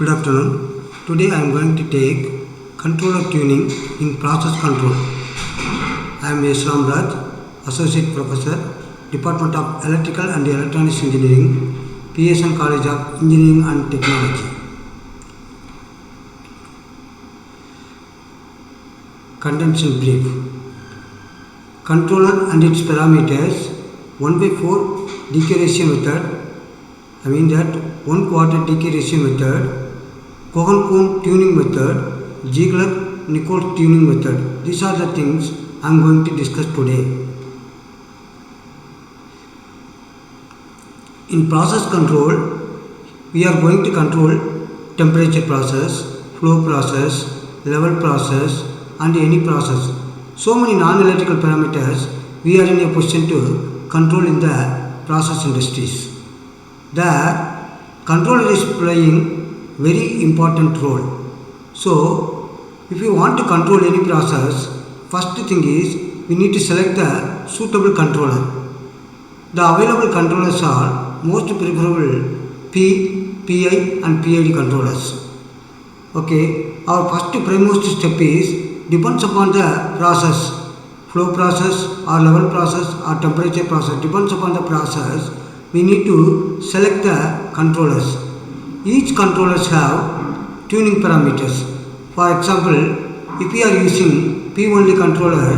Good afternoon. Today I am going to take controller tuning in process control. I am S. Ram Raj, Associate Professor, Department of Electrical and Electronics Engineering, PSN College of Engineering and Technology. Contents in brief. Controller and its parameters 1/4 decay ratio method, I mean that 1/4 decay ratio method, Cohen-Coon tuning method, Ziegler-Nichols tuning method. These are the things I am going to discuss today. In process control, we are going to control temperature process, flow process, level process and any process. So many non-electrical parameters we are in a position to control in the process industries. The controller is playing very important role. So, if you want to control any process, first thing is we need to select the suitable controller. The available controllers are most preferable P, PI and PID controllers. Okay, our first premost step is depends upon the process, flow process or level process or temperature process, depends upon the process. We need to select the controllers. Each controllers have tuning parameters. For example, if we are using P only controller,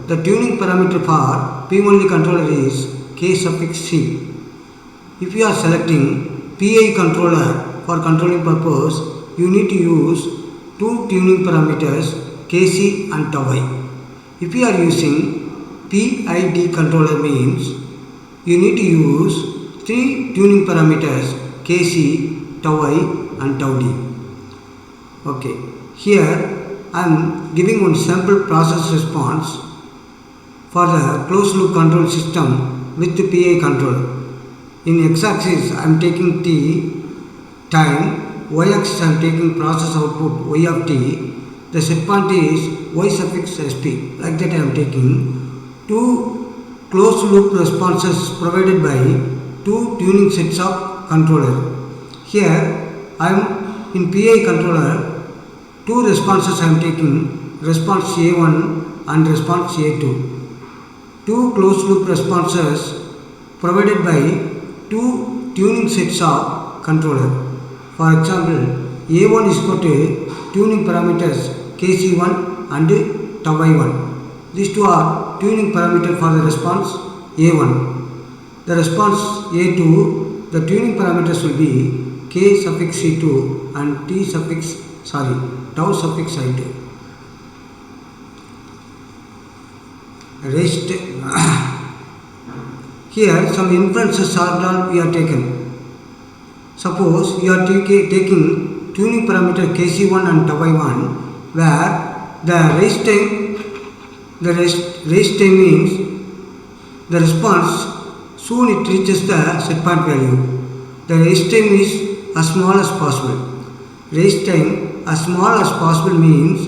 the tuning parameter for P only controller is K suffix C. If you are selecting PI controller for controlling purpose, you need to use two tuning parameters Kc and tau I. If you are using PID controller means you need to use three tuning parameters Kc, tau I and tau D. Okay, here I am giving one sample process response for the closed loop control system with the PI controller. In x-axis I am taking t time, y-axis I am taking process output y of t. The set point is y suffix sp. Like that I am taking two closed loop responses provided by two tuning sets of controller. Here I am in PI controller, two responses I am taking, response A1 and response A2. Two closed loop responses provided by two tuning sets of controller. For example, A1 is equal to tuning parameters Kc1 and tau I1. These two are tuning parameters for the response A1. The response A2, the tuning parameters will be K suffix C2 and tau suffix I2. Rest. Here some inferences are we are taken. Suppose you are taking tuning parameter Kc1 and tau I1, where the rest time means the response soon it reaches the set point value. The rest time is as small as possible. Rest time as small as possible means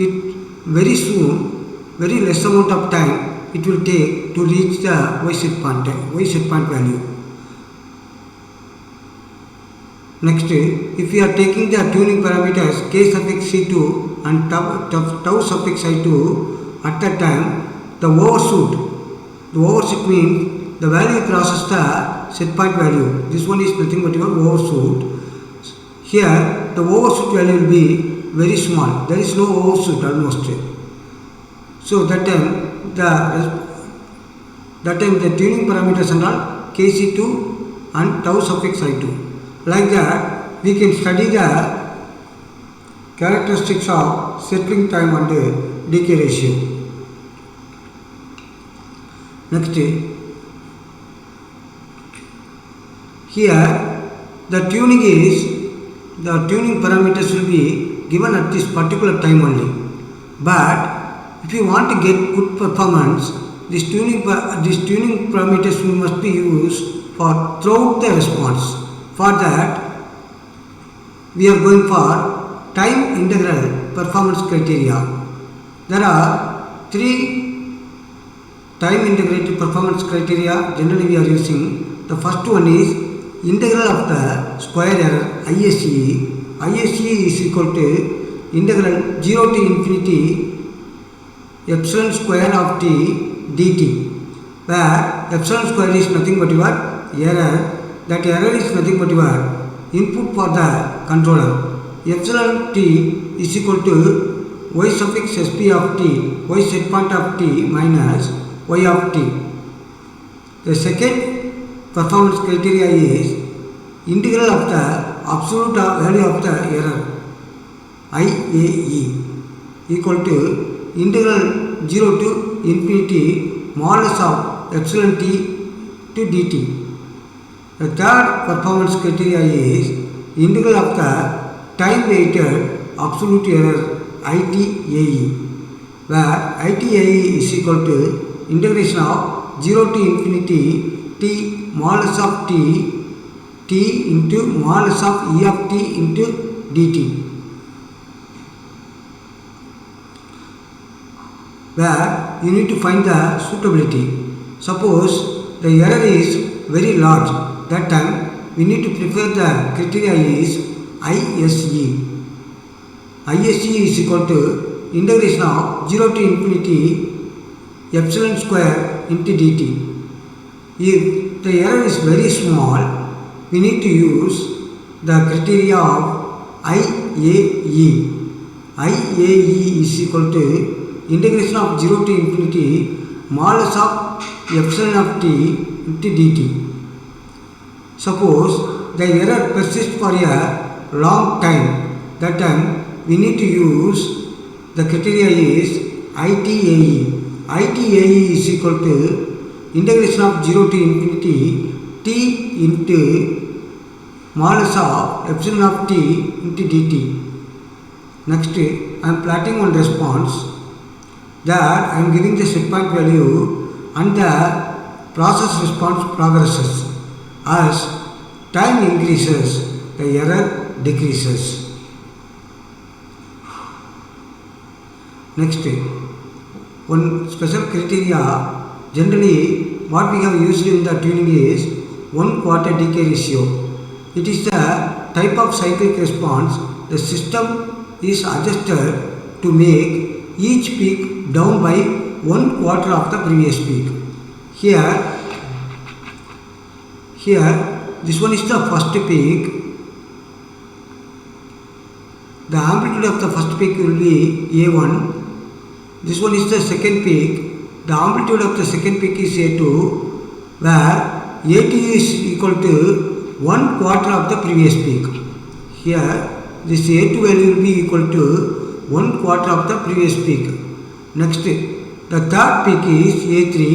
it very soon, very less amount of time it will take to reach the y set point value. Next, if we are taking the tuning parameters K suffix C2 and tau suffix I2, at that time the overshoot means the value crosses the set point value. This one is nothing but your overshoot. Here the overshoot value will be very small. There is no overshoot almost. So that time the tuning parameters are all Kc2 and tau suffix I2. Like that we can study the characteristics of settling time and decay ratio. Next, here the tuning parameters will be given at this particular time only. But if you want to get good performance, these tuning parameters must be used for throughout the response. For that, we are going for time integral performance criteria. There are three time integrated performance criteria generally we are using. The first one is integral of the square error ISE ISE is equal to integral 0 to infinity epsilon square of t dt, where epsilon square is nothing but your error. That error is nothing but your input for the controller. Epsilon t is equal to y suffix sp of t, y set point of t minus y of t. The second performance criteria is integral of the absolute value of the error IAE equal to integral 0 to infinity modulus of epsilon t to dt. The third performance criteria is integral of the time weighted absolute error ITAE, where ITAE is equal to integration of 0 to infinity t modulus of t into modulus of e of t into dt, where you need to find the suitability. Suppose the error is very large, that time we need to prefer the criteria is ISE. ISE is equal to integration of 0 to infinity epsilon square into dt. If the error is very small, we need to use the criteria of IAE. IAE is equal to integration of 0 to infinity modulus of epsilon of t into dt. Suppose the error persists for a long time, that time we need to use the criteria is ITAE. ITAE is equal to integration of 0 to infinity t into modulus of epsilon of t into dt. Next, I am plotting one response. There I am giving the set point value and the process response progresses. As time increases, the error decreases. Next, one special criteria, generally what we have used in the tuning is 1/4 decay ratio. It is the type of cyclic response the system is adjusted to make each peak down by 1/4 of the previous peak. Here this one is the first peak. The amplitude of the first peak will be A1. This one is the second peak. The amplitude of the second peak is A2, where A2 is equal to 1/4 of the previous peak. Here this A2 value will be equal to 1/4 of the previous peak. Next, the third peak is A3.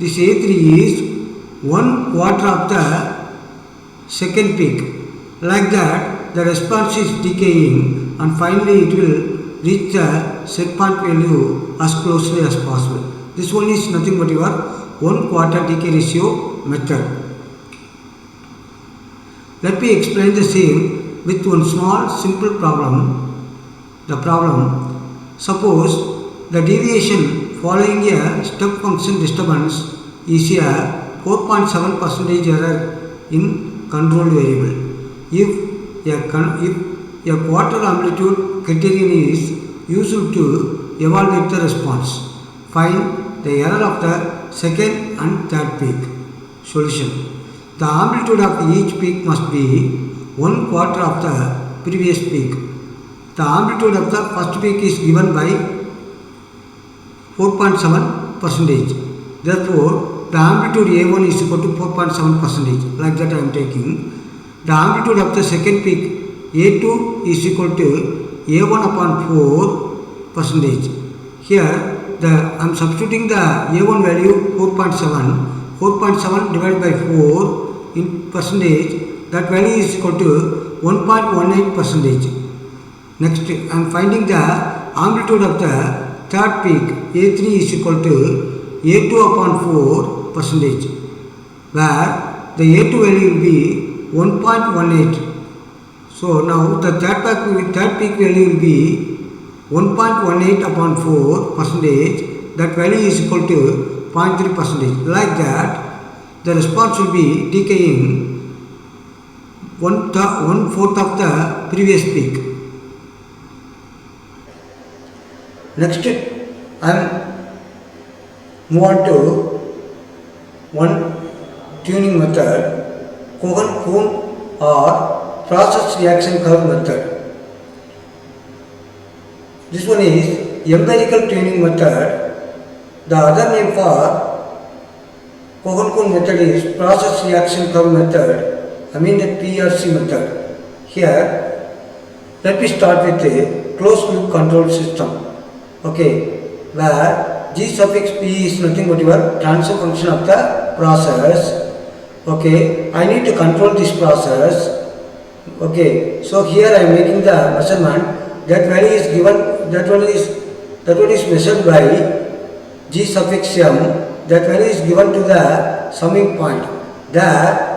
This A3 is 1/4 of the second peak. Like that, the response is decaying and finally it will reach the set point value as closely as possible. This one is nothing but your 1/4 decay ratio method. Let me explain the same with one small simple problem. The problem, suppose the deviation following a step function disturbance is a 4.7% error in control variable. If a quarter amplitude criterion is used to evaluate the response, find the error of the second and third peak. Solution: the amplitude of each peak must be 1/4 of the previous peak. The amplitude of the first peak is given by 4.7%. Therefore, the amplitude A1 is equal to 4.7%. Like that I am taking. The amplitude of the second peak A2 is equal to A1 upon 4%. Here I am substituting the A1 value 4.7. 4.7 divided by 4 in percentage, that value is equal to 1.18%. Next, I am finding the amplitude of the third peak A3 is equal to A2 upon 4%, where the A2 value will be 1.18. So now the third peak value will be 1.18 upon 4%. That value is equal to 0.3%. Like that, the response will be decaying 1/4 of the previous peak. Next, I am move on to one tuning method, Cohen-Kuhn or process reaction curve method. This one is empirical tuning method. The other name for Cohen-Kuhn method is process reaction curve method. I mean the PRC method. Here, let me start with a closed loop control system. Okay, where G suffix P is nothing but your transfer function of the process. Okay, I need to control this process. Okay, so here I am making the measurement. That value is given. That one is measured by G suffix M. That value is given to the summing point. There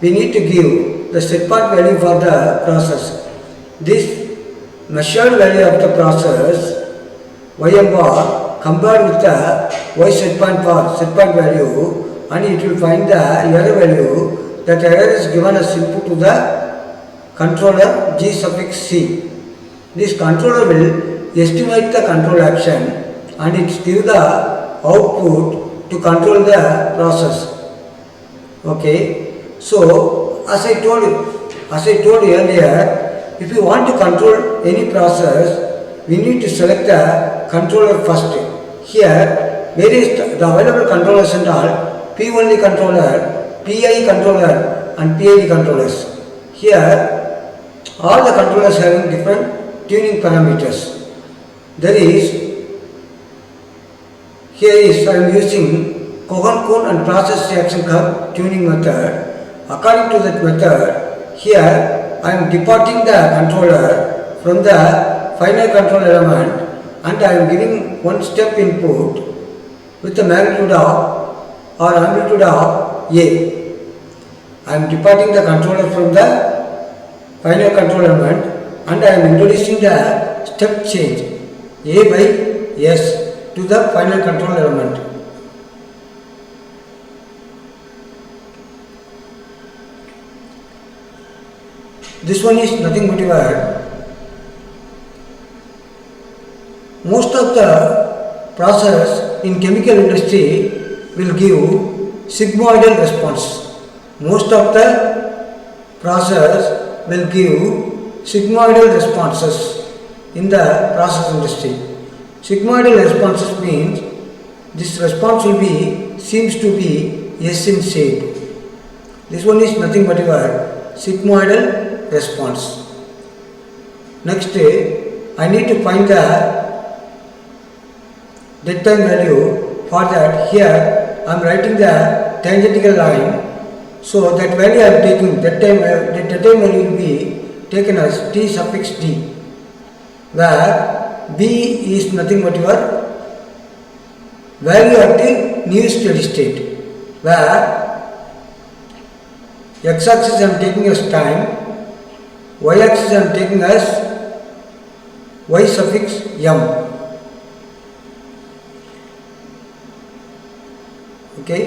we need to give the set point value for the process. This measured value of the process Ym bar compared with the Y set point value, and it will find the error value. That error is given as input to the controller G suffix C. This controller will estimate the control action and it gives the output to control the process. Okay. So, as I told earlier, if you want to control any process, we need to select the controller first. Here, where is the available controllers and all? P only controller, PI controller and PID controllers. Here, all the controllers having different tuning parameters. There is, I am using Cohen-Kuhn and process reaction curve tuning method. According to that method, here I am departing the controller from the final control element and I am giving one step input with the magnitude of or amplitude of A. I am departing the controller from the final control element and I am introducing the step change A by S to the final control element. This one is nothing but your most of the process in chemical industry will give sigmoidal response. Most of the process will give sigmoidal responses in the process industry. Sigmoidal responses means this response will be seems to be S in shape. This one is nothing but your sigmoidal response. Next, I need to find the dead time value. For that, here I am writing the tangential line. So that value I am taking, that time value will be taken as T suffix D, where B is nothing but your value at the new steady state, where x axis I am taking as time, y axis I am taking as y suffix m. Okay.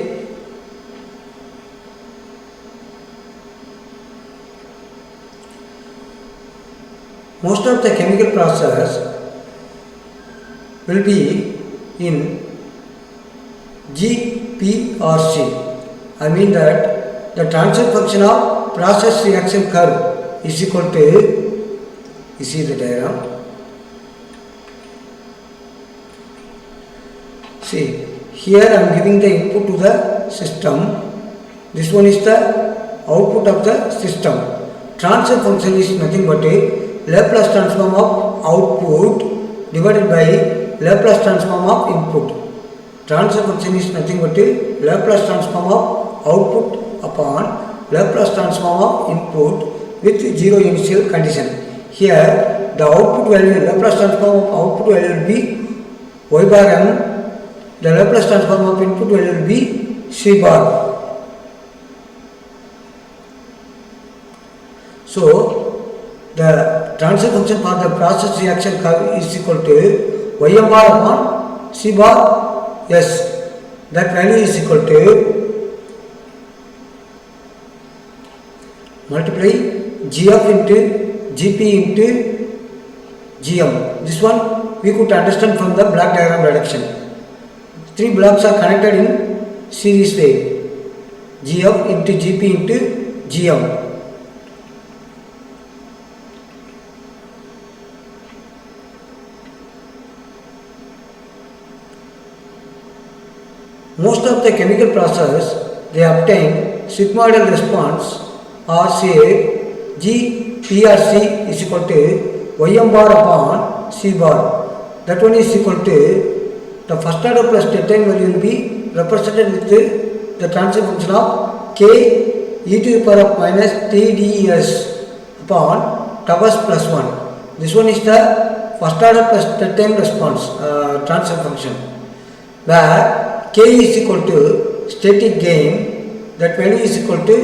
Most of the chemical process will be in GPRC. I mean that the transfer function of process reaction curve is equal to, you see the diagram. See, here I am giving the input to the system. This one is the output of the system. Transfer function is nothing but a Laplace transform of output divided by Laplace transform of input. Transfer function is nothing but a Laplace transform of output upon Laplace transform of input with zero initial condition. Here the output value, Laplace transform of output value will be y bar m, the Laplace transform of input value will be c bar. So the transfer function for the process reaction curve is equal to Ym bar upon C bar S. That value is equal to multiply GF into GP into GM. This one we could understand from the block diagram reduction. Three blocks are connected in series way. GF into GP into GM. Most of the chemical process they obtain sigmoidal response or say G P or C is equal to Ym bar upon C bar. That one is equal to the first order plus delta value will be represented with the transfer function of K e to the power of minus TdS upon tau plus 1. This one is the first order plus delta response transfer function, where K is equal to static gain. That value is equal to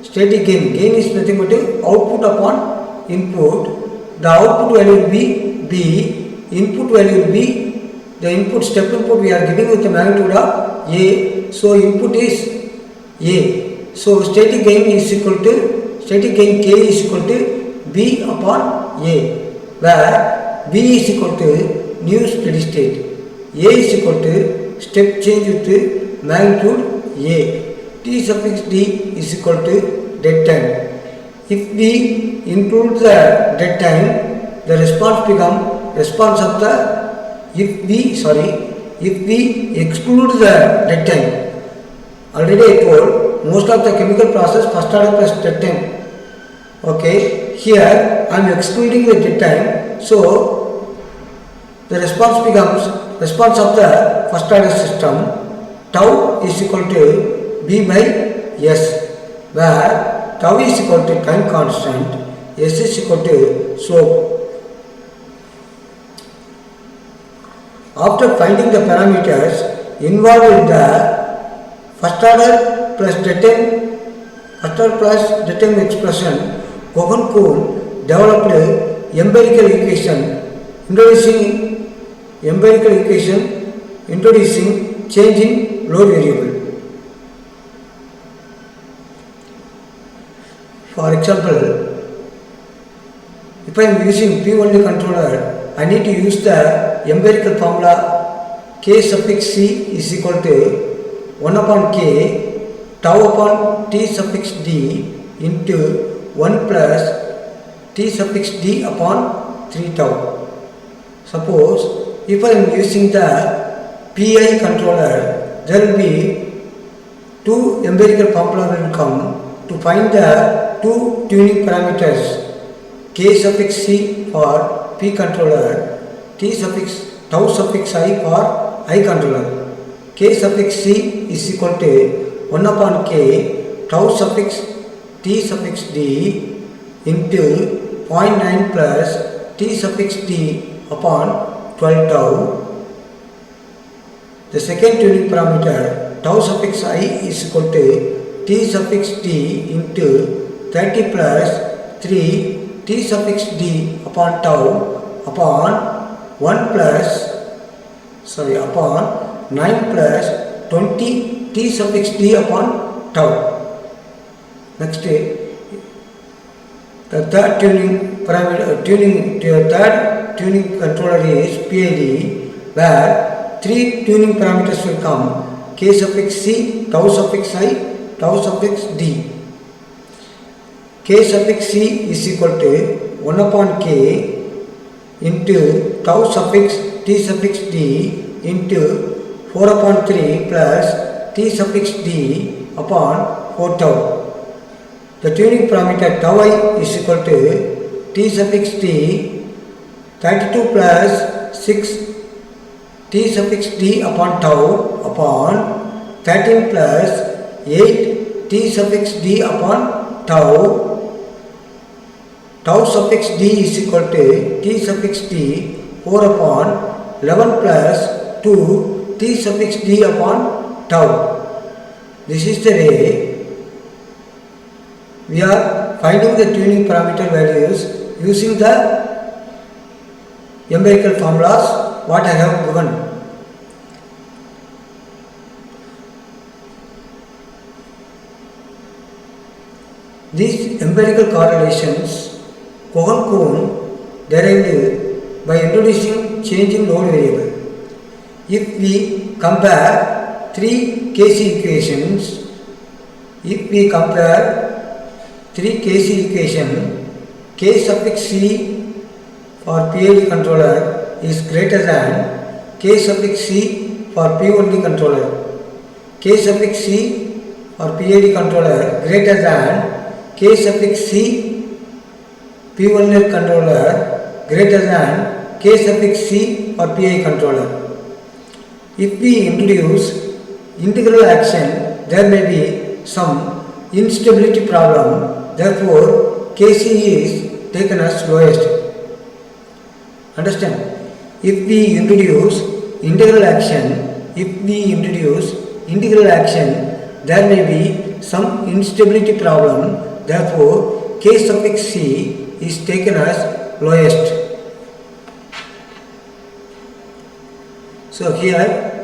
static gain. Gain is nothing but output upon input. The output value will be B. Input value will be the input step input we are giving with the magnitude of A. So input is A. So static gain is equal to static gain K is equal to B upon A, where B is equal to new steady state. A is equal to step change with magnitude A. T suffix D is equal to dead time. If we include the dead time, the response become response of the if we exclude the dead time. Already I told most of the chemical process first order plus dead time. Okay, here I am excluding the dead time, so the response becomes response of the first order system. Tau is equal to B by S, where tau is equal to time constant, S is equal to slope. After finding the parameters involved in the first order plus determ expression, Cohen-Kuhn developed empirical equation introducing change in load variable. For example, if I am using P-only controller, I need to use the empirical formula K suffix C is equal to 1 upon K tau upon T suffix D into 1 plus T suffix D upon 3 tau. Suppose if I am using the PI controller, there will be two empirical formula will come to find the two tuning parameters K suffix C for P controller, T suffix tau suffix I for I controller. K suffix C is equal to 1 upon K tau suffix T suffix D into 0.9 plus T suffix D upon 12 tau. The second tuning parameter tau suffix I is equal to T suffix D into 30 plus 3 T suffix D upon tau upon 9 plus 20 T suffix D upon tau. Next, the third tuning controller is PID, where three tuning parameters will come: K suffix C, tau suffix I, tau suffix D. K suffix C is equal to 1 upon K into tau suffix T suffix D into 4 upon 3 plus T suffix D upon 4 tau. The tuning parameter tau I is equal to T suffix D 32 plus 6 T suffix D upon tau upon 13 plus 8 T suffix D upon tau. Tau suffix D is equal to T suffix D 4 upon 11 plus 2 T suffix D upon tau. This is the way we are finding the tuning parameter values using the empirical formulas what I have given. These empirical correlations Cohen-Kuhn derived by introducing change in load variable. If we compare three KC equations, K suffix C for PID controller is greater than K suffix C for P1D controller. K suffix C for PID controller greater than K suffix C P1D controller greater than K suffix C for PI controller. If we introduce integral action, there may be some instability problem, therefore Kc is taken as lowest. Understand? If we introduce integral action, there may be some instability problem, therefore K suffix C is taken as lowest. So here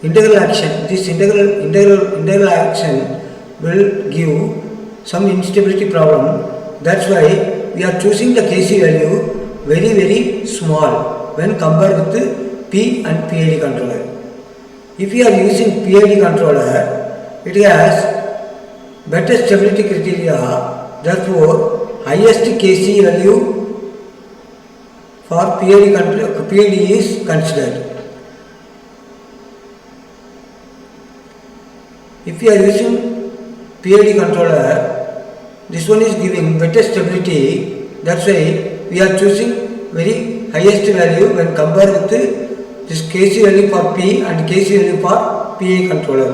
integral action, this integral action will give some instability problem. That's why we are choosing the Kc value very small when compared with the P and PID controller. If we are using PID controller, it has better stability criteria. Therefore, highest Kc value for PID is considered. If we are using PID controller, this one is giving better stability. That's why we are choosing very highest value when compared with this Kc value for P and Kc value for PI controller.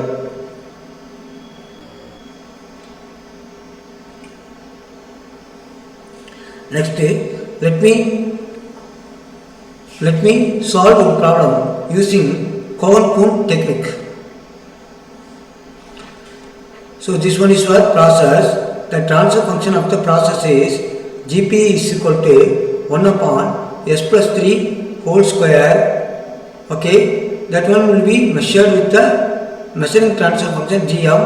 Next, let me solve a problem using Cohen-Kuhn technique. So this one is for process. The transfer function of the process is Gp is equal to 1 upon s plus 3 whole square. Okay, that one will be measured with the measuring transfer function Gm.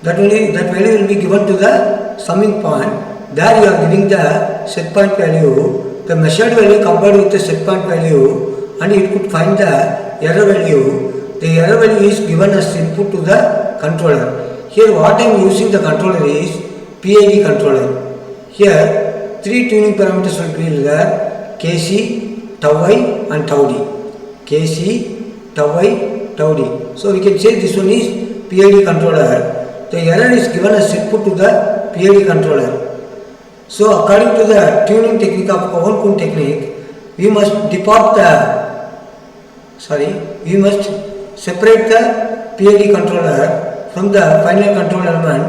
That value will be given to the summing point. There you are giving the set point value, the measured value compared with the set point value, and it could find the error value. The error value is given as input to the controller. Here what I am using the controller is PID controller. Here three tuning parameters will be there: Kc, tau I and tau D. Kc, tau I, tau D. So we can say this one is PID controller. The error is given as input to the PID controller. So according to the tuning technique of Cohen-Kuhn technique, we must separate the PID controller from the final control element,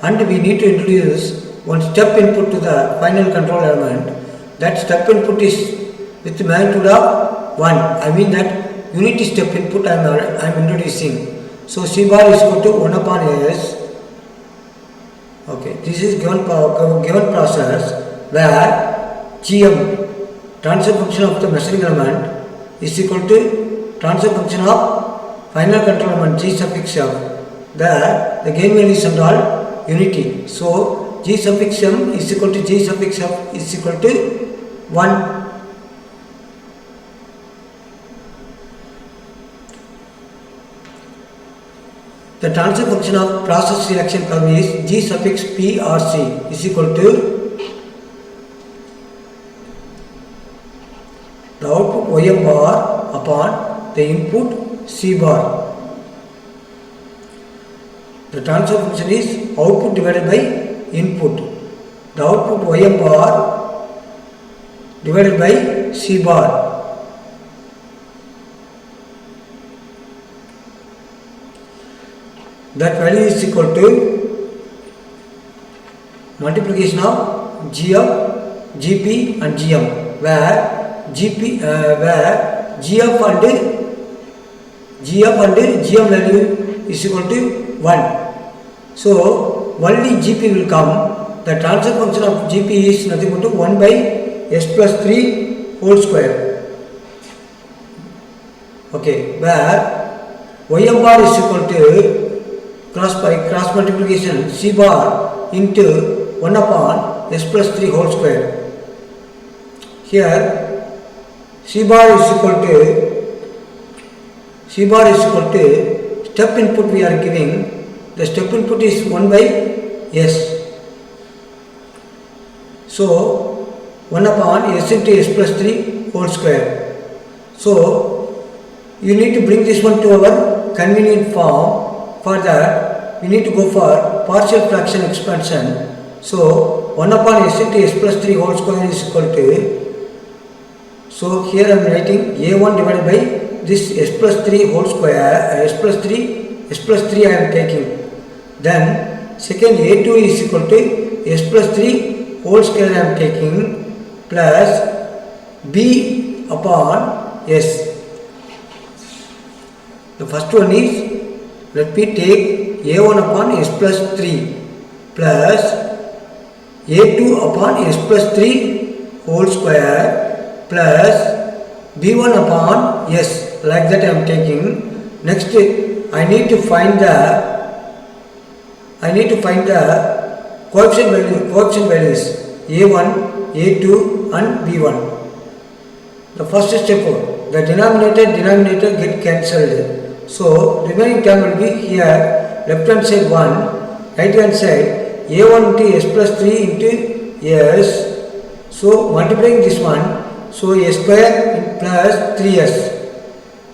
and we need to introduce one step input to the final control element. That step input is with the magnitude of 1. I mean that unity step input I am introducing. So C bar is equal to 1 upon S. Okay, this is given process where Gm, transfer function of the measuring element, is equal to transfer function of final control element G suffix F. There the gain values are all unity. So G suffix M is equal to G suffix F is equal to 1. The transfer function of process reaction curve is G suffix P or C is equal to the output Ym bar upon the input C bar. The transfer function is output divided by input. The output Ym bar divided by C bar. That value is equal to multiplication of Gf, Gp and Gm, where Gf and Gm value is equal to 1. So only Gp will come. The transfer function of Gp is nothing but 1 by s plus 3 whole square. Okay, where Ym bar is equal to cross multiplication C bar into 1 upon s plus 3 whole square. Here c bar is equal to step input we are giving. The step input is 1 by s. So 1 upon s into s plus 3 whole square. So you need to bring this one to our convenient form. For that we need to go for partial fraction expansion. So 1 upon s into s plus 3 whole square is equal to, so here I am writing a1 divided by this s plus 3 whole square, s plus 3 I am taking. Then second a2 is equal to s plus 3 whole square I am taking plus b upon s. The first one is, let me take a1 upon s plus 3 plus a2 upon s plus 3 whole square plus b1 upon s, like that I am taking. Next I need to find the coefficient values a1, a2 and b1. The first step, the denominator get cancelled. So remaining term will be here, left hand side 1, right hand side a1 into s plus 3 into s. So multiplying this one, so s square plus 3s.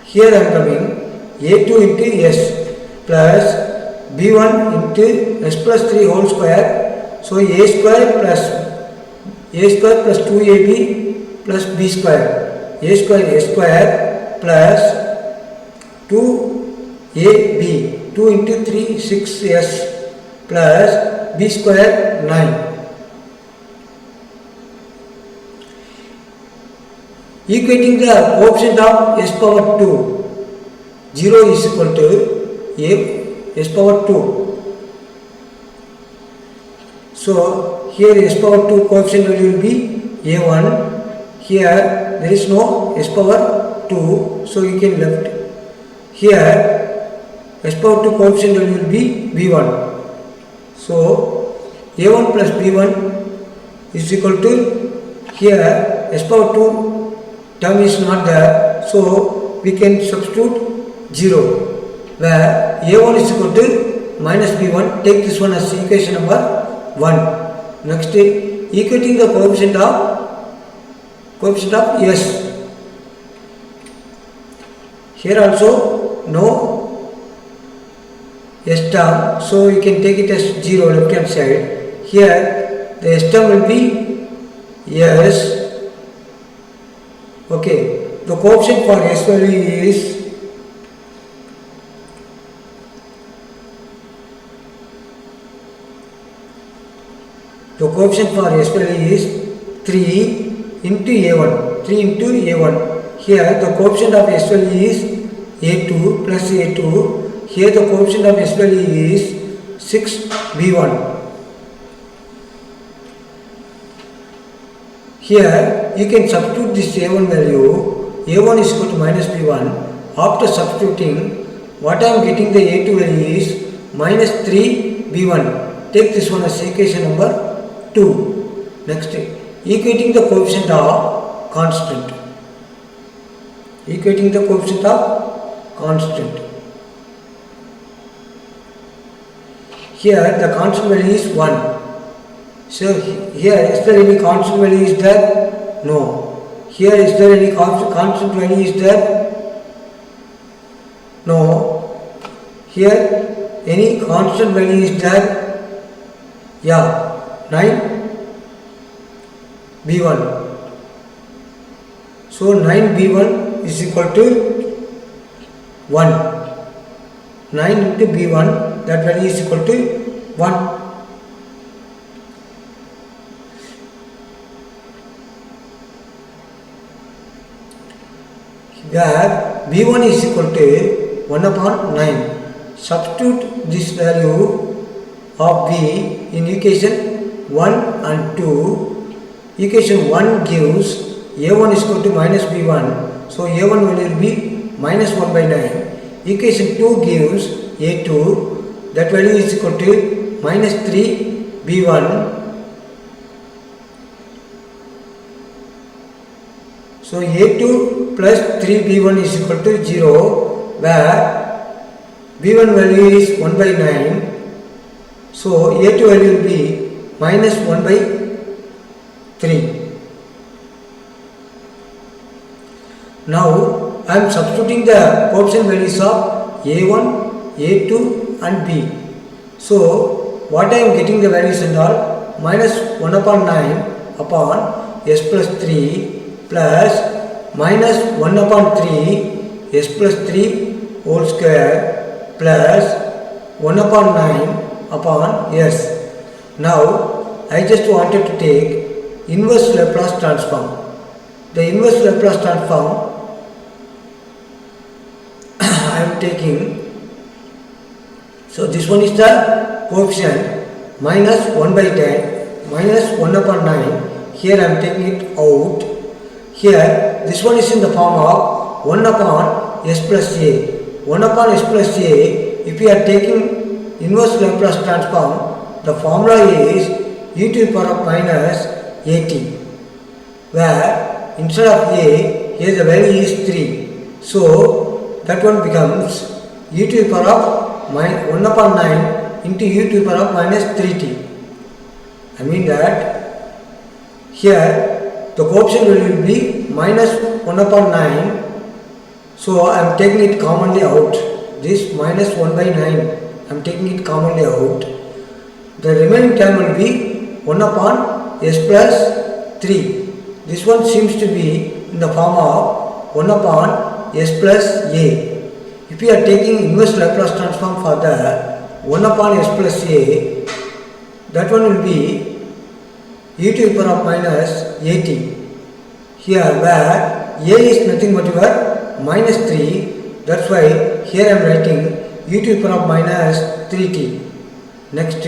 Here I am coming a2 into s plus b1 into s plus 3 whole square. So a square plus 2ab plus b square. A square plus 2ab, 2 into 3 6s plus b square 9. Equating the coefficient of s power 2, 0 is equal to s power 2. So here s power 2 coefficient value will be a1. Here there is no s power 2, so you can left. Here s power 2 coefficient value will be b1. So a1 plus b1 is equal to, here s power 2 term is not there, so we can substitute 0, where a1 is equal to minus b1. Take this one as equation number 1. Next, equating the coefficient of s. Here also no s term, so you can take it as 0 left hand side. Here the s term will be s. Okay, the coefficient for s value is The coefficient for S value is 3 into A1. 3 into A1. Here the coefficient of S value is A2 plus A2. Here the coefficient of S value is 6B1. Here you can substitute this A1 value. A1 is equal to minus B1. After substituting, what I am getting the A2 value is minus 3B1. Take this one as equation number 2. Next, equating the coefficient of constant. Equating the coefficient of constant. Here the constant value is 1. So here is there any constant value is there? No. Here is there any constant value is there? No. Here any constant value is there? Yeah. 9 B1. So 9 B1 is equal to 1. 9 into B1, that value is equal to 1. Where B1 is equal to 1 upon 9. Substitute this value of B in equation 1 and 2. Equation 1 gives A1 is equal to minus B1. So A1 value will be minus 1 by 9. Equation 2 gives A2. That value is equal to minus 3 b1. So a2 plus 3b1 is equal to 0, where b1 value is 1 by 9. So a2 value will be minus 1 by 3. Now I am substituting the coefficient values of a1, a2 and b. So what I am getting the values and all, minus 1 upon 9 upon s plus 3 plus minus 1 upon 3 s plus 3 whole square plus 1 upon 9 upon s. Now I just wanted to take inverse Laplace transform. The inverse Laplace transform I am taking. So this one is the coefficient minus 1 by 10 minus 1 upon 9. Here I am taking it out. Here this one is in the form of 1 upon s plus a. 1 upon s plus a, if we are taking inverse Laplace transform, the formula is e to the power of minus at, where instead of a, here the value is 3. So that one becomes e to the power of 1 upon 9 into e to the power of minus 3t. I mean that here the coefficient will be minus 1 upon 9. So I am taking it commonly out. This minus 1 by 9, I am taking it commonly out. The remaining term will be 1 upon s plus 3. This one seems to be in the form of 1 upon s plus a. If we are taking inverse Laplace transform for the 1 upon s plus a, that one will be e to the power of minus at. Here where a is nothing but your minus 3, that's why here I am writing e to the power of minus 3t. Next,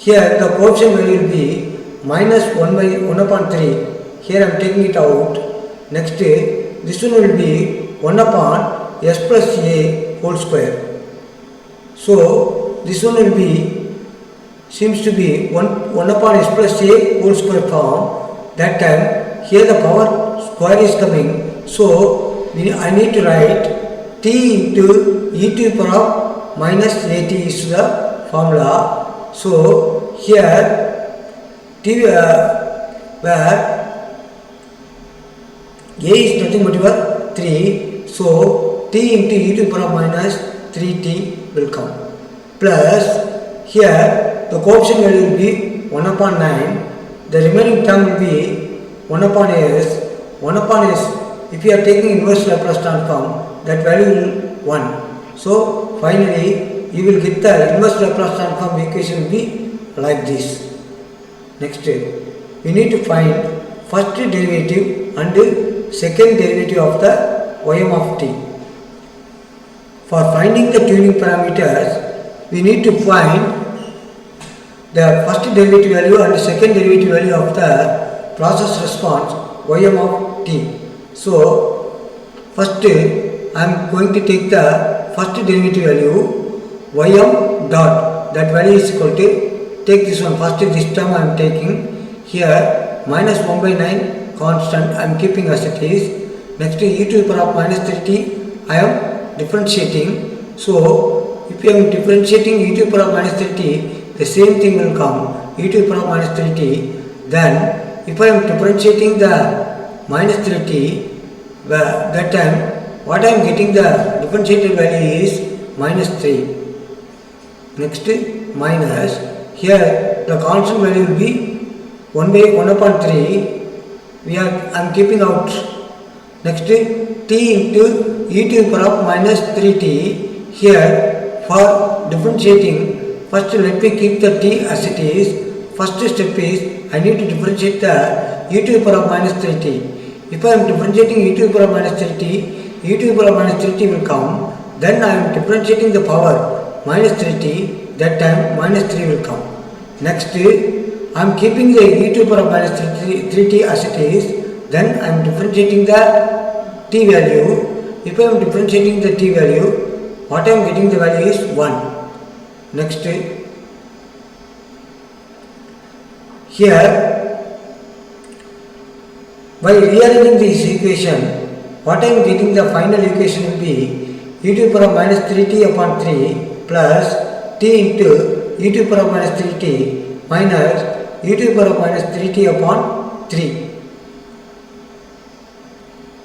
here the coefficient value will be minus 1 by 1 upon 3. Here I am taking it out. Next, this one will be 1 upon s plus a whole square. So this one will be, seems to be 1 upon s plus a whole square form. That time here the power square is coming. So I need to write t into e to the power of minus at is the formula. So here t where a is nothing but your 3. So t into e to the power of minus 3t will come. Plus here the coefficient value will be 1 upon 9. The remaining term will be 1 upon s. 1 upon s, if you are taking inverse Laplace transform, that value will 1. So finally you will get the inverse Laplace transform equation will be like this. Next, we need to find first derivative and second derivative of the ym of t. For finding the tuning parameters, we need to find the first derivative value and second derivative value of the process response ym of t. So first I am going to take the first derivative value ym dot, that value is equal to, take this one first, this term I am taking here minus 1 by 9 constant I am keeping as it is. Next e to the power of minus 3t I am differentiating. So if I am differentiating e to the power of minus 3t, the same thing will come e to the power of minus 3t. Then if I am differentiating the minus 3t, that time what I am getting, the differentiated value is minus 3. Next minus, here the constant value will be 1 by 1 upon 3. I am keeping out. Next t into e to the power of minus 3t. Here for differentiating, first let me keep the t as it is. First step is I need to differentiate the e to the power of minus 3t. If I am differentiating e to the power of minus 3t, e to the power of minus 3t will come. Then I am differentiating the power minus 3t, that time minus 3 will come. Next I am keeping the e to the power of minus 3t as it is. Then I am differentiating the t value. If I am differentiating the t value, what I am getting the value is 1. Next Here, by rearranging this equation, what I am getting the final equation will be e to the power minus 3t upon 3 plus t into e to the power minus 3t minus e to the power minus 3t upon 3.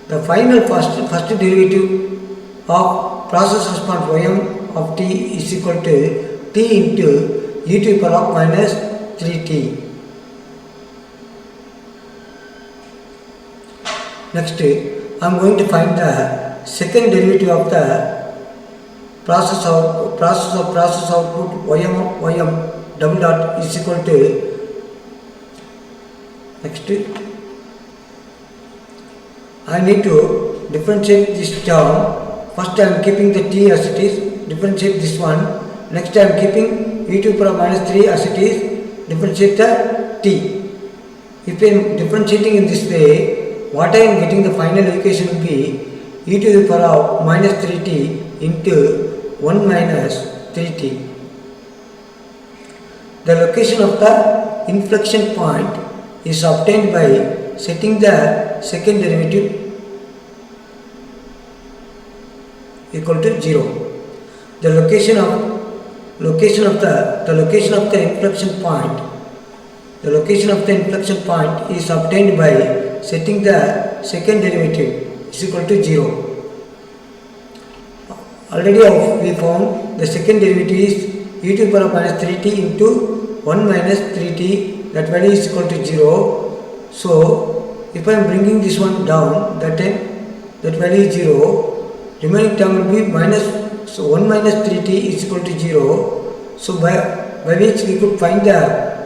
The final first derivative of process response ym of t is equal to t into e to the power minus 3t. Next, I am going to find the second derivative of the process output ym double dot is equal to, next I need to differentiate this term. First I am keeping the t as it is, differentiate this one. Next I am keeping e to the power minus 3 as it is, differentiate the t. If I am differentiating in this way, what I am getting the final equation will be e to the power of minus 3t into 1 minus 3t. The location of the inflection point is obtained by setting the second derivative equal to 0. The location of the inflection point. The location of the inflection point is obtained by setting the second derivative is equal to 0. Already we found the second derivative is e to the power minus 3t into 1 minus 3t, that value is equal to 0. So if I am bringing this one down, that time that value is 0, remaining term will be minus, so 1 minus 3t is equal to 0. So by which we could find the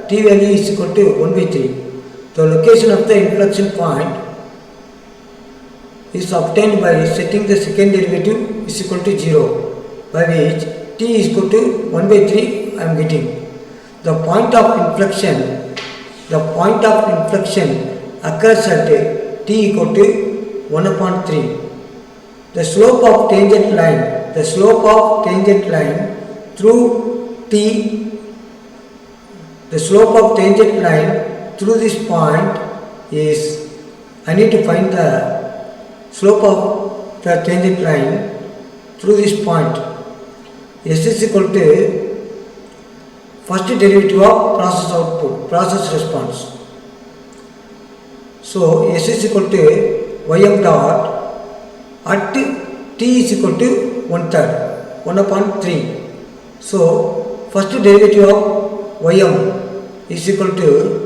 t value is equal to 1 by 3. The location of the inflection point is obtained by setting the second derivative is equal to 0, by which t is equal to 1 by 3 I am getting. The point of inflection occurs at t equal to 1 upon 3. The slope of tangent line through this point is, I need to find the slope of the tangent line through this point. S is equal to first derivative of process response. So S is equal to ym dot at t is equal to 1/3, 1 upon 3. So first derivative of ym is equal to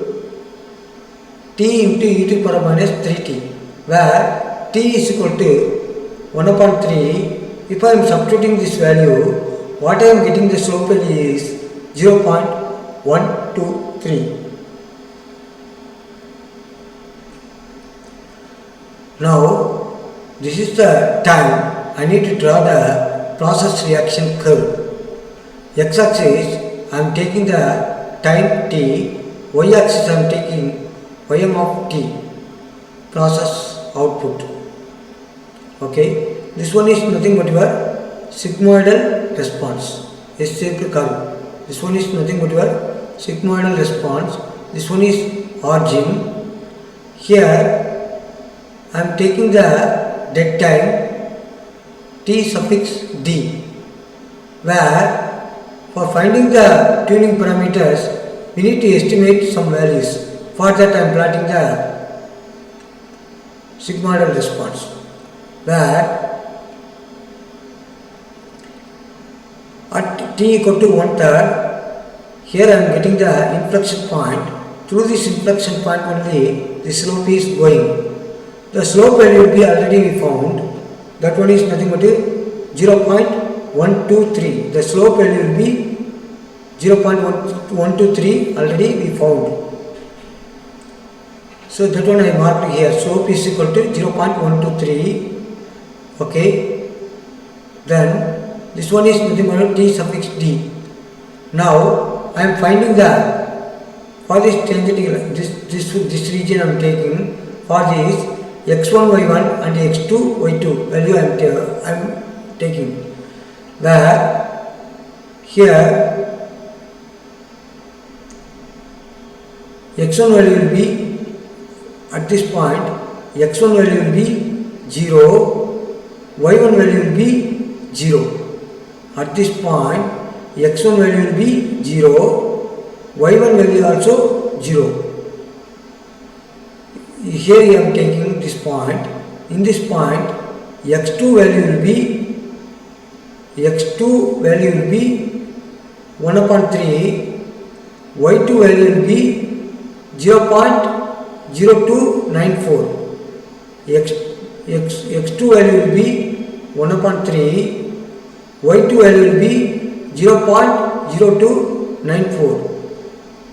t into e to the power minus 3t, where t is equal to 1 upon 3. If I am substituting this value, what I am getting the slope value is 0.123. Now this is the time I need to draw the process reaction curve. X-axis I am taking the time t, y-axis I am taking ym of t, process output. Okay, this one is nothing but your sigmoidal response, S-shaped curve. This one is nothing but your sigmoidal response. This one is origin. Here I am taking the dead time t suffix d, where for finding the tuning parameters we need to estimate some values. For that I am plotting the sigmoidal response, where at t equal to 1/3, here I am getting the inflection point. Through this inflection point only the slope is going. The slope value will be already we found. That one is nothing but 0.123. The slope value will be 0.123 already we found. So that one I marked here. Slope is equal to 0.123. Okay. Then this one is nothing but t suffix d. Now I am finding the, for this tangent, this region I am taking, for this x1 y1 and x2 y2 value I am taking, where here x1 value will be at this point x1 value will be 0, y1 value will be 0. At this point x1 value will be 0, y1 value also 0. Here I am taking this point. In this point x2 value will be 1 upon 3, y2 value will be 0.0294. x2 value will be 1 upon 3, y2 value will be 0.0294.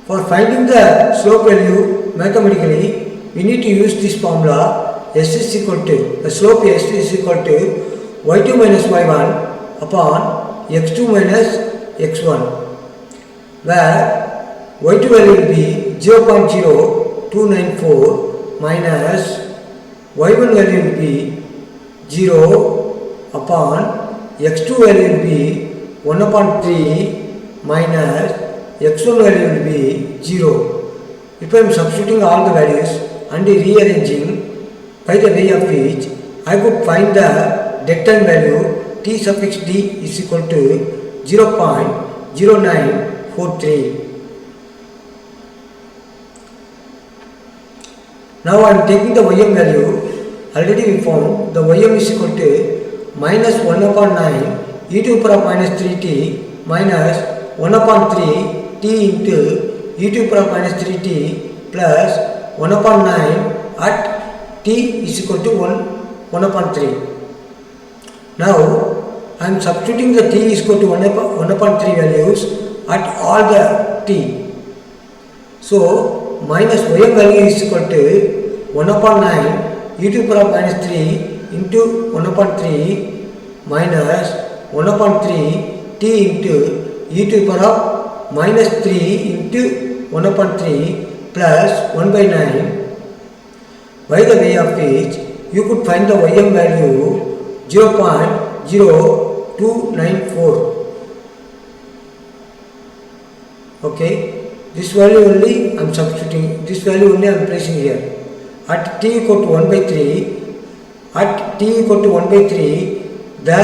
For finding the slope value mathematically, we need to use this formula. S is equal to, the slope S is equal to y2 minus y1 upon x2 minus x1, where y2 value will be 0.0294 minus y1 value will be 0 upon x2 value will be 1 upon 3 minus x1 value will be 0. If I am substituting all the values and rearranging by the way of which, I could find the dead time value t suffix d is equal to 0.0943. Now I am taking the ym value. Already we found the ym is equal to minus 1 upon 9 e to the power of minus 3t minus 1 upon 3 t into e to the power of minus 3t plus 1 upon 9 at t is equal to 1 upon 3. Now I am substituting the t is equal to 1 upon 3 values at all the t. So minus ym value is equal to 1 upon 9 e to the power of minus 3 into 1 upon 3 minus 1 upon 3 t into e to the power of minus 3 into 1 upon 3 plus 1 by 9, by the way of which you could find the ym value 0.0294. Okay, this value only I am substituting, this value only I am placing here. At t equal to 1 by 3, at t equal to 1 by 3, the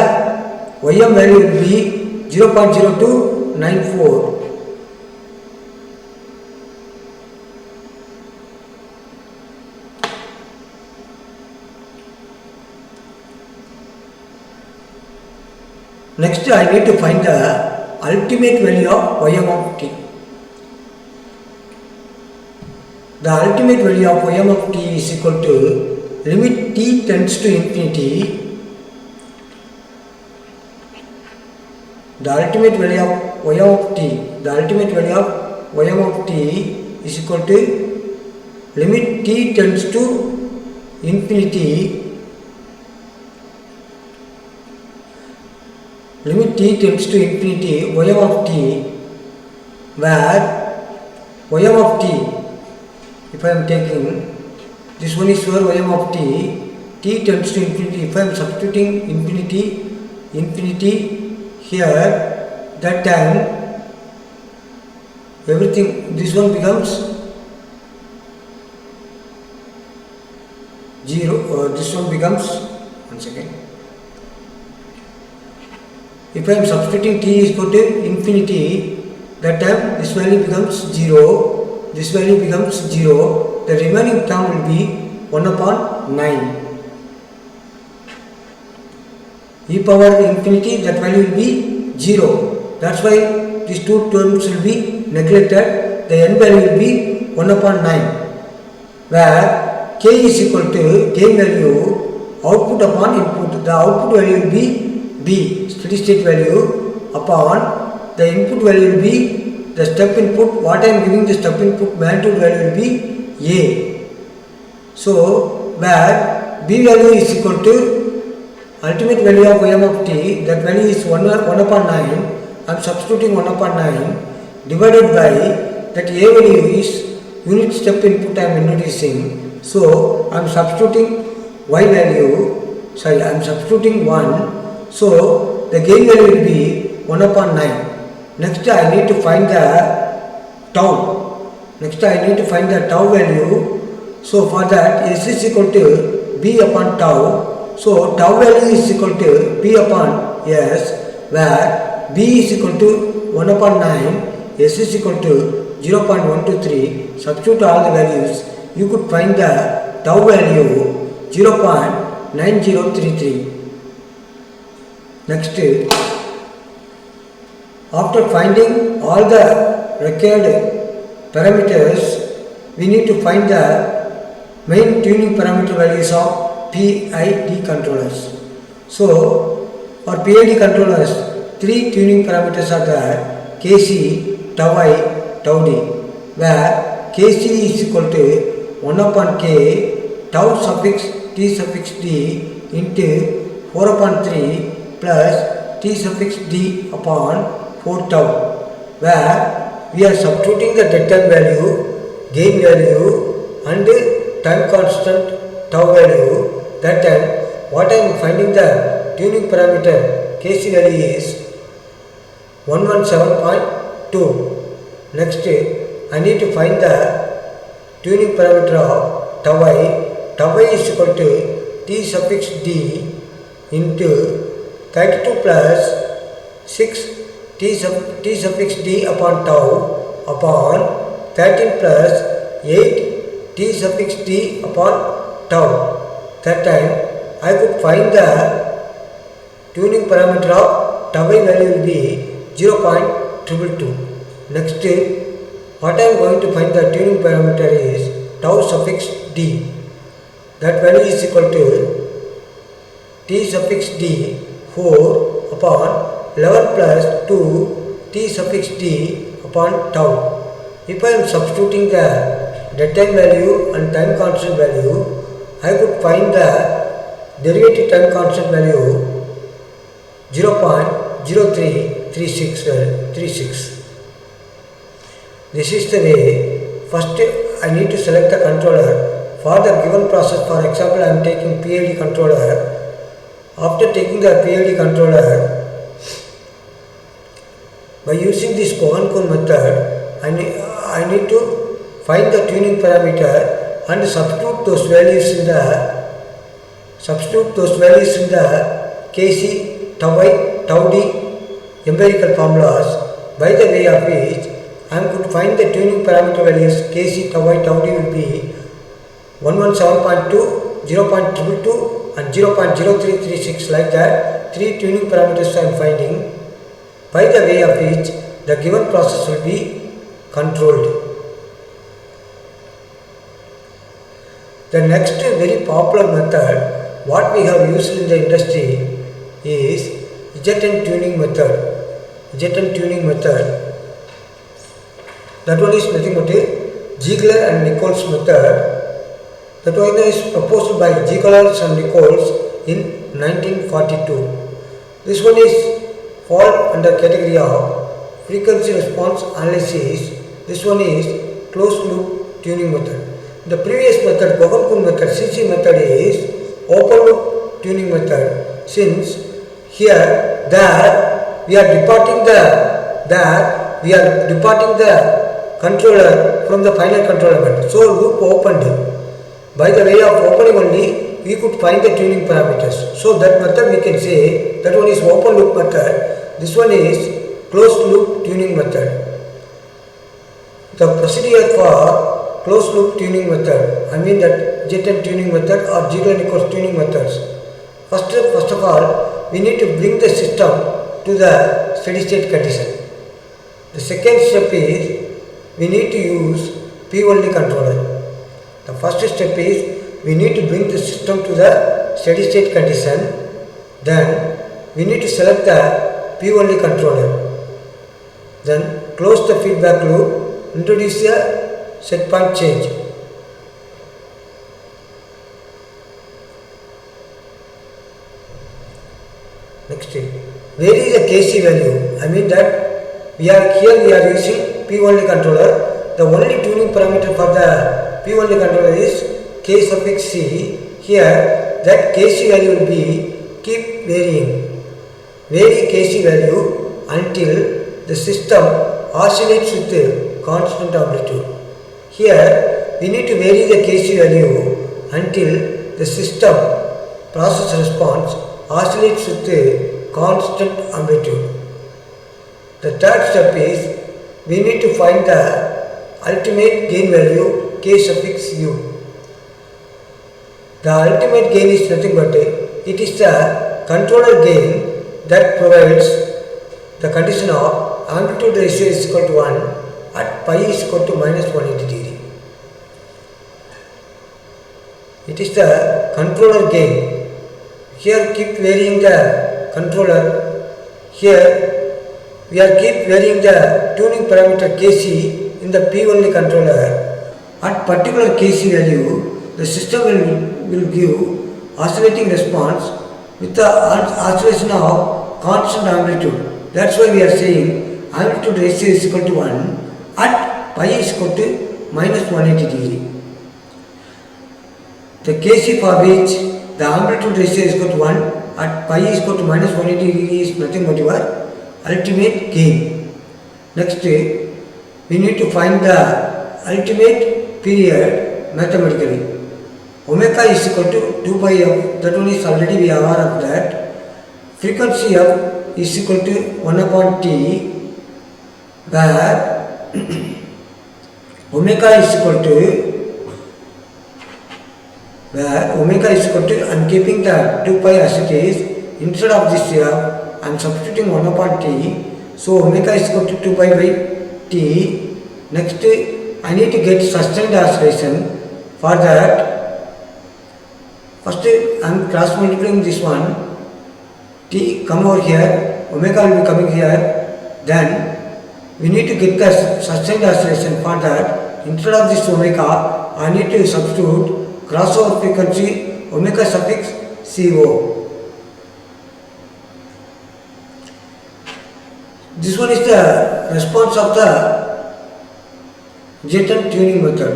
ym value will be 0.0294. Next I need to find the ultimate value of ym of t. The ultimate value of ym of t is equal to limit t tends to infinity. The ultimate value of ym of t, the ultimate value of ym of t is equal to limit t tends to infinity. Limit t tends to infinity ym of t, where ym of t, if I am taking this one is for ym of t, t tends to infinity. If I am substituting infinity here, that time everything, this one becomes 0, this one becomes, one second, if I am substituting t is equal to infinity, that time this value becomes 0, this value becomes 0, the remaining term will be 1 upon 9. E power infinity, that value will be 0. That's why these two terms will be neglected. The n value will be 1 upon 9, where k is equal to gain value output upon input. The output value will be b, steady state value, upon the input value will be the step input. What I am giving the step input magnitude value will be a. So where b value is equal to ultimate value of ym of t, that value is 1 upon 9. I am substituting 1 upon 9 divided by that a value is unit step input I am introducing. So I am substituting y value, sorry, I am substituting 1. So the gain value will be 1 upon 9. Next I need to find the tau. Next I need to find the tau value. So for that S is equal to B upon tau. So tau value is equal to B upon S, where B is equal to 1 upon 9, S is equal to 0.123. Substitute all the values. You could find the tau value 0.9033. Next, after finding all the required parameters, we need to find the main tuning parameter values of PID controllers. So, for PID controllers, three tuning parameters are there: Kc, tau I, tau D, where Kc is equal to 1 upon K, tau suffix T suffix D into 4 upon 3 plus T suffix D upon 4 tau, where we are substituting the dead time value, gain value and time constant tau value. That time what I am finding the tuning parameter Kc value is 117.2. Next I need to find the tuning parameter of tau I. Tau I is equal to T suffix D into 32 plus 6 T suffix D upon tau upon 13 plus 8 T suffix D upon tau. That time I could find the tuning parameter of tau I value will be 0.222. Next, what I am going to find the tuning parameter is tau suffix D. That value is equal to T suffix D 4 upon 11 plus 2 T suffix D upon tau. If I am substituting the dead time value and time constant value, I could find the derivative time constant value 0.0336. This is the way. First I need to select the controller for the given process. For example, I am taking PID controller. After taking the PID controller, by using this Cohen-Coon method, I need to find the tuning parameter and substitute those values in the Kc, tau I, tau D empirical formulas, by the way of which I am going to find the tuning parameter values Kc, tau I, tau D will be 117.2, 0.22 and 0.0336, like that. Three tuning parameters I am finding, by the way of which the given process will be controlled. The next very popular method what we have used in the industry is ZN tuning method. ZN tuning method. That one is nothing but a Ziegler and Nichols method. That one is proposed by Ziegler and Nichols in 1942. This one is fall under category of frequency response analysis. This one is closed loop tuning method. The previous method, Cohen-Coon method, CC method, is open loop tuning method. Since here we are departing the controller from the final controller method. So loop opened. By the way of opening only, we could find the tuning parameters. So that method we can say that one is open loop method. This one is closed loop tuning method. The procedure for closed loop tuning method, I mean that ZN tuning method or Ziegler-Nichols tuning methods. First of all, we need to bring the system to the steady state condition. The second step is we need to use P-only controller. The first step is we need to bring the system to the steady state condition. Then we need to select the P-only controller. Then close the feedback loop, introduce a set point change. Next, where is the Kc value? I mean that we are using P-only controller. The only tuning parameter for the P-only controller is K suffix C. Here that Kc value will be keep varying. Vary Kc value until the system oscillates with constant amplitude. Here we need to vary the Kc value until the system process response oscillates with a constant amplitude. The third step is we need to find the ultimate gain value K suffix u. The ultimate gain is nothing but it is the controller gain that provides the condition of amplitude ratio is equal to 1 at pi is equal to minus 180 degree. It is the controller gain. Here keep varying the controller. Here we are keep varying the tuning parameter Kc in the P only controller. At particular Kc value, the system will give oscillating response with the oscillation of constant amplitude. That's why we are saying amplitude ratio is equal to 1 at pi is equal to minus 180 degree. The Kc for which the amplitude ratio is equal to 1 at pi is equal to minus 180 degree is nothing but your ultimate gain. Next, we need to find the ultimate period mathematically. Omega is equal to 2 pi f, that one is already we are aware of that. Frequency f is equal to 1 upon t, where omega is equal to, I am keeping the 2 pi as it is. Instead of this f, I am substituting 1 upon t. So omega is equal to 2 pi by t. Next, I need to get sustained oscillation. For that, first I am cross multiplying this one. T come over here, omega will be coming here. Then we need to get the sustained oscillation. For that, instead of this omega, I need to substitute crossover frequency omega suffix co. This one is the response of the J-turn tuning method.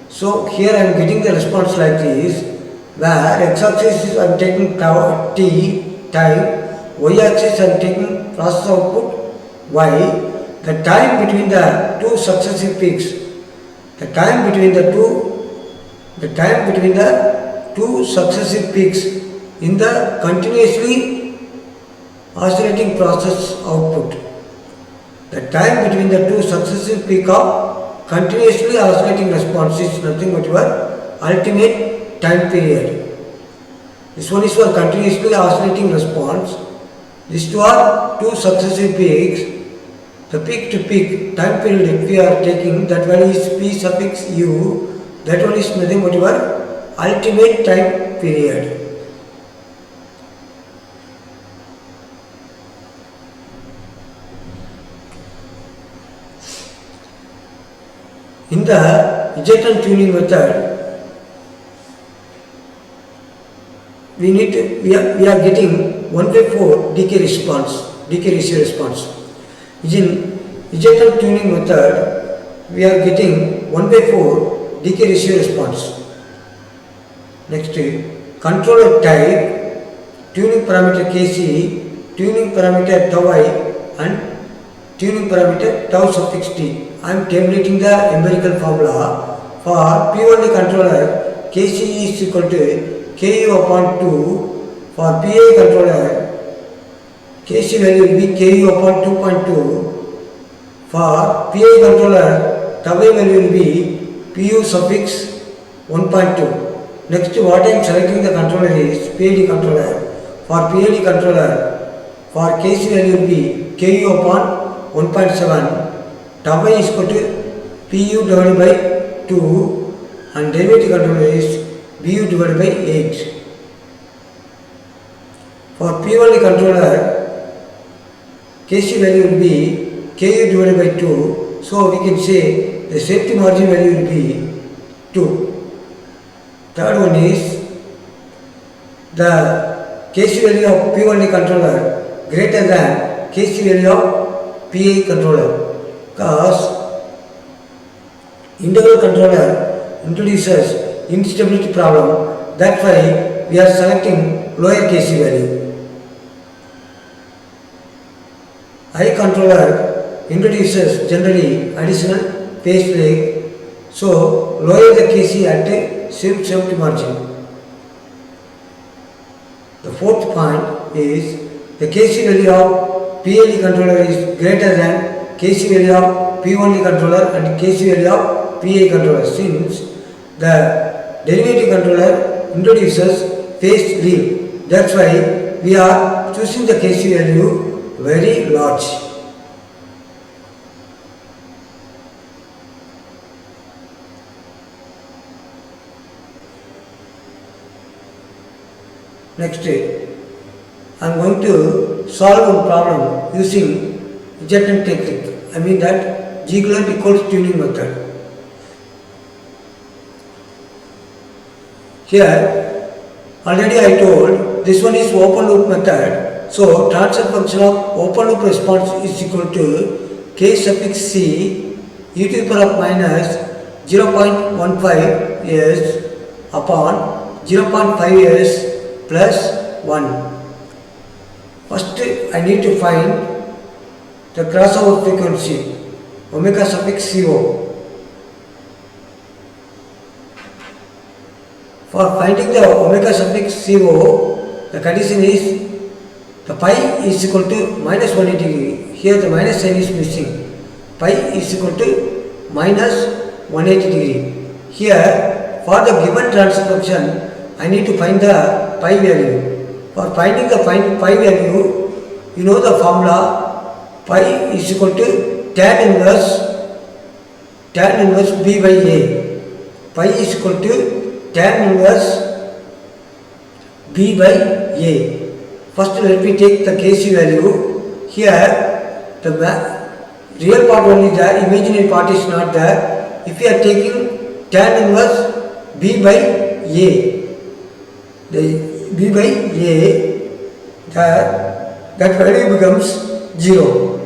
So here I am getting the response like this, where x-axis is I am taking t time, y-axis I am taking process output y. The time between the two successive peaks, the time between the two successive peaks in the continuously oscillating process output. The time between the two successive peak of continuously oscillating response is nothing but your ultimate time period. This one is for continuously oscillating response. These two are two successive peaks. The peak to peak time period if we are taking, that value is P suffix u. That one is nothing but your ultimate time period. In the J-turn tuning method, we are getting 1/4 decay ratio response. In J-turn tuning method, we are getting 1/4 decay ratio response. Next, controller type, tuning parameter Kc, tuning parameter tau I, and tuning parameter tau suffix t. I am tabulating the empirical formula. For P1 controller, Kc is equal to Ku upon 2. For PI controller, Kc value will be Ku upon 2.2. For PI controller, tau I value will be Pu suffix 1.2. Next, what I am selecting the controller is PID controller. For PID controller, for Kc value will be Ku upon 1.7. Tau I is equal to Pu divided by 2 and derivative controller is Bu divided by 8. For P1 controller, Kc value will be Ku divided by 2. So we can say the safety margin value will be 2. Third one is the Kc value of P1 controller greater than Kc value of PI controller. Because integral controller introduces instability problem, that's why we are selecting lower Kc value. I controller introduces generally additional phase lag, So lower the Kc at same safety margin. The fourth point is the Kc value of P controller is greater than Kc value of P controller and Kc value of PI controller, since the derivative controller introduces phase leap. That's why we are choosing the Kc value very large. Next, I am going to solve one problem using adjustment technique. I mean that Ziegler equals tuning method. Here, already I told this one is open loop method. So transfer function of open loop response is equal to K suffix C e to the power of minus 0.15 s upon 0.5 s plus 1. First I need to find the crossover frequency omega suffix CO. For finding the omega suffix CO, the condition is the pi is equal to minus 180 degree. Here the minus sign is missing. Pi is equal to minus 180 degree. Here, for the given transfer function, I need to find the pi value. For finding the pi value, you know the formula. Pi is equal to tan inverse B by A. Pi is equal to tan inverse B by A. First let me take the Kc value. Here the real part only there, imaginary part is not there. If you are taking tan inverse B by A, the B by A, that value becomes 0.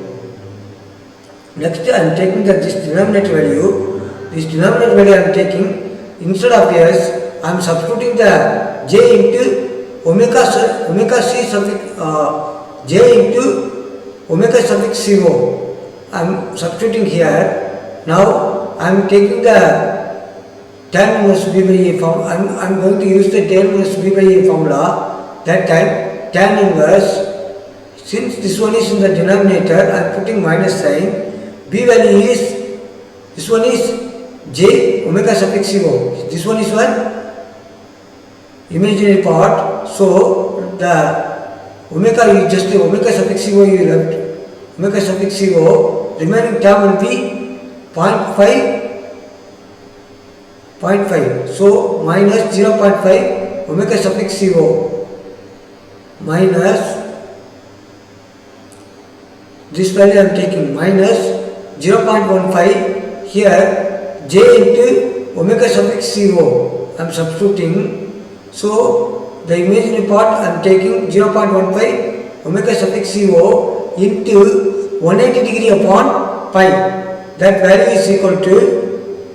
Next I am taking this denominator value. This denominator value I am taking, instead of s, I am substituting the j into omega c suffix j into omega suffix co. I am substituting here. Now I am taking the tan inverse B by A formula. I am going to use the tan inverse B by A formula. That time tan inverse, since this one is in the denominator, I am putting minus sign. B value is, this one is j omega suffix co. This one is one imaginary part. So the omega is just the omega suffix co you left. Omega suffix co, remaining term will be 0.5. So minus 0.5 omega suffix co minus this value I am taking minus 0.15. Here j into omega suffix co I am substituting. So the imaginary part I am taking 0.15 omega suffix co into 180 degree upon pi. That value is equal to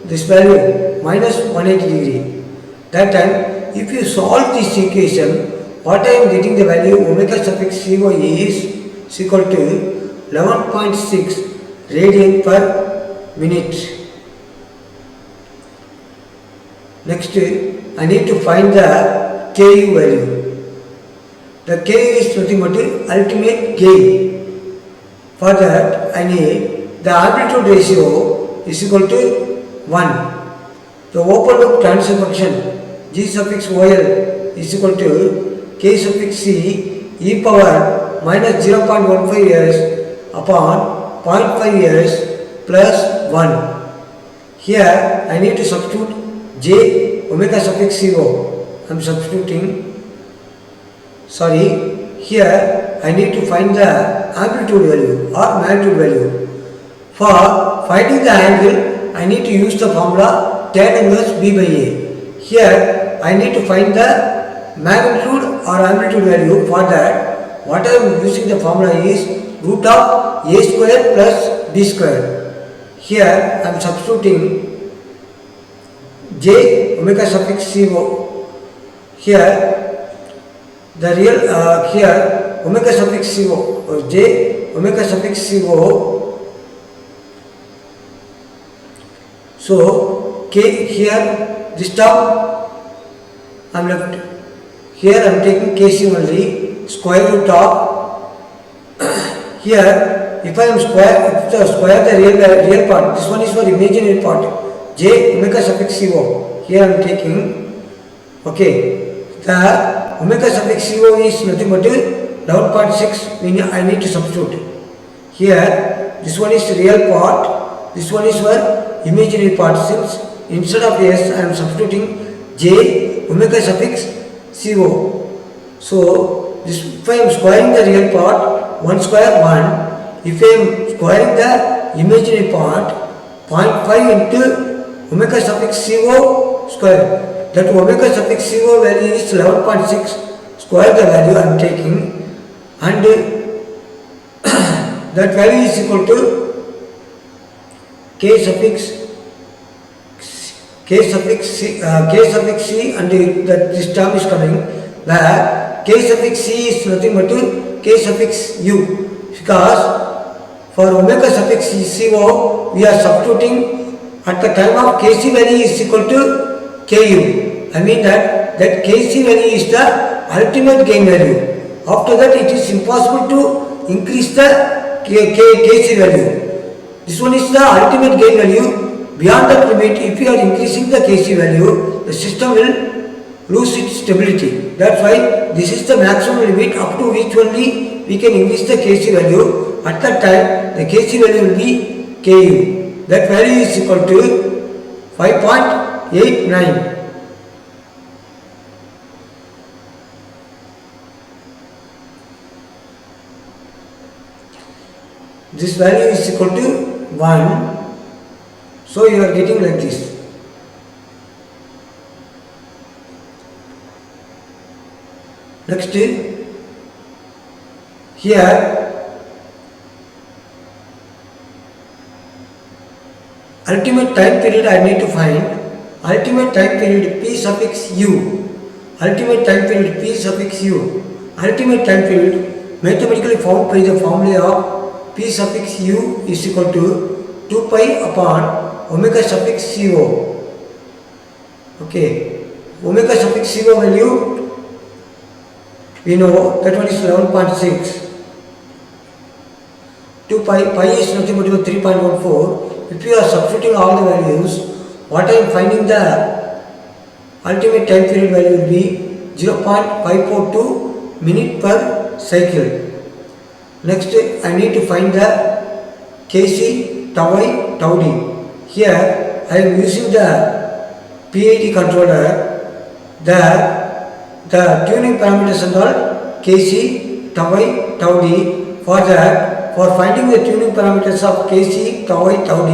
this value minus 180 degree. That time if you solve this equation, what I am getting the value omega suffix co is equal to 11.6 radian per minute. Next, I need to find the Ku value. The Ku is nothing but ultimate gain. For that, I need the amplitude ratio is equal to 1. The open loop transfer function G suffix OL is equal to K suffix C e power minus 0.15 s upon 0.5 s plus 1. Here I need to substitute j omega suffix co. I am substituting. Here I need to find the amplitude value or magnitude value. For finding the angle, I need to use the formula tan inverse B by A. Here I need to find the magnitude or amplitude value. For that, what I am using the formula is root of a square plus b square. Here I am substituting j omega suffix co. Here the real here omega suffix co j omega suffix co. So here this term I am left. Here I am taking Kc only, square root of here if I am square the real part, this one is for imaginary part, j omega suffix co. Here I am taking, okay, the omega suffix co is nothing but 11.6, meaning I need to substitute. Here this one is real part, this one is for imaginary part. Since instead of s I am substituting j omega suffix co. So this, if I am squaring the real part, 1 square 1. If I am squaring the imaginary part, 0.5 into omega suffix co square. That omega suffix co value is 11.6. Square the value I am taking, and that value is equal to k suffix c, and that this term is coming where k suffix c is nothing but k suffix u, because for omega suffix co we are substituting at the time of kc value is equal to ku. I mean that kc value is the ultimate gain value. After that it is impossible to increase the kc value. This one is the ultimate gain value. Beyond that limit, if you are increasing the kc value, the system will lose its stability. That's why this is the maximum limit up to which only we can increase the kc value. At that time, the kc value will be ku. That value is equal to 5.89. This value is equal to 1. So you are getting like this. Next, here ultimate time period I need to find. Ultimate time period p suffix u. Ultimate time period p suffix u. Ultimate time period mathematically found by the formula of p suffix u is equal to 2 pi upon omega suffix co. Okay, omega suffix co value we know that one is 11.6. 2 pi is nothing but 3.14. If you are substituting all the values, what I am finding the ultimate time period value will be 0.542 minute per cycle. Next, I need to find the Kc, tau I, tau d. Here I am using the PID controller. The tuning parameters are all Kc, tau I, tau d. For finding the tuning parameters of Kc, tau I, tau d,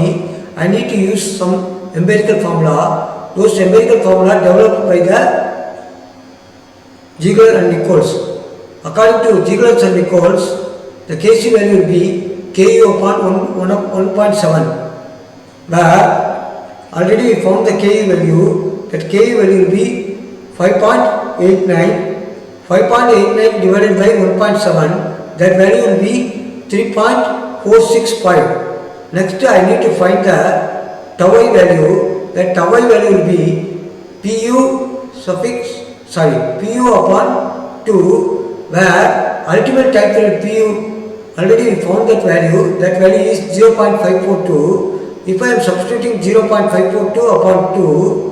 I need to use some empirical formula. Those empirical formula developed by the Ziegler and Nichols. According to Ziegler and Nichols, the Kc value will be Ku upon 1.7. Where already we found the Ku value. That Ku value will be 5.89. 5.89 divided by 1.7. That value will be 3.465. Next, I need to find the tau I value. That tau I value will be Pu upon 2, where ultimate time period Pu, already we found that value. That value is 0.542. If I am substituting 0.542 upon 2,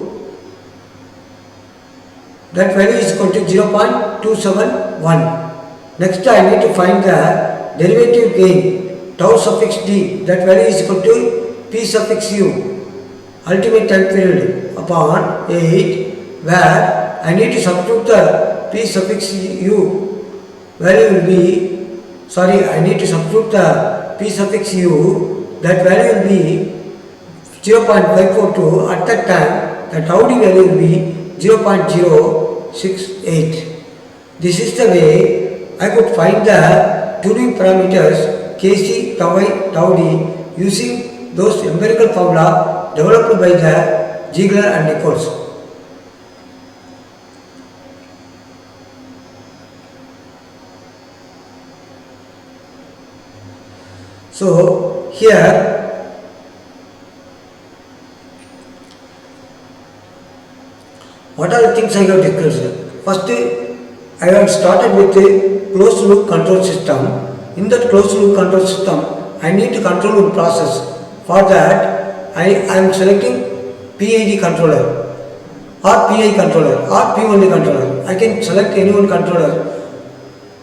that value is equal to 0.271. Next, I need to find the derivative gain, tau suffix d. That value is equal to p suffix u, ultimate time period upon 8, where I need to substitute the p suffix u value will be, I need to substitute the p suffix u, that value will be 0.542. At that time, the tau d value will be 0.068. This is the way I could find the tuning parameters Kc, tau I, tau d using those empirical formula developed by the Ziegler and Nichols. So here What are the things I have discussed? First, I have started with a closed loop control system. In that closed loop control system, I need to control one process. For that, I am selecting PID controller or PI controller or P1 controller. I can select any one controller.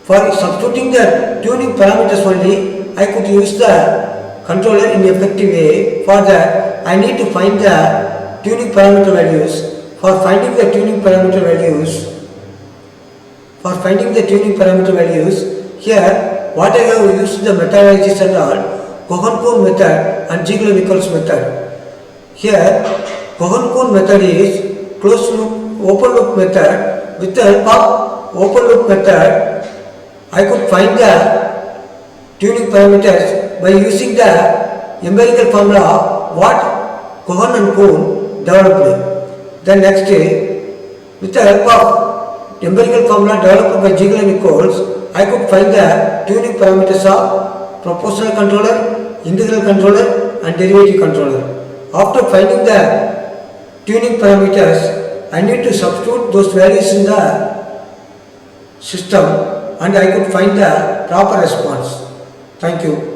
For substituting the tuning parameters only, I could use the controller in an effective way. For that, I need to find the tuning parameter values. For finding the tuning parameter values, here what I have used the methodologies are Cohen-Coon method and Ziegler-Nichols method. Here, Cohen-Coon method is closed loop, open loop method. With the help of open loop method, I could find the tuning parameters by using the empirical formula what Cohen and Coon developed. Then next, with the help of empirical formula developed by Ziegler-Nichols, I could find the tuning parameters of proportional controller, integral controller and derivative controller. After finding the tuning parameters, I need to substitute those values in the system and I could find the proper response. Thank you.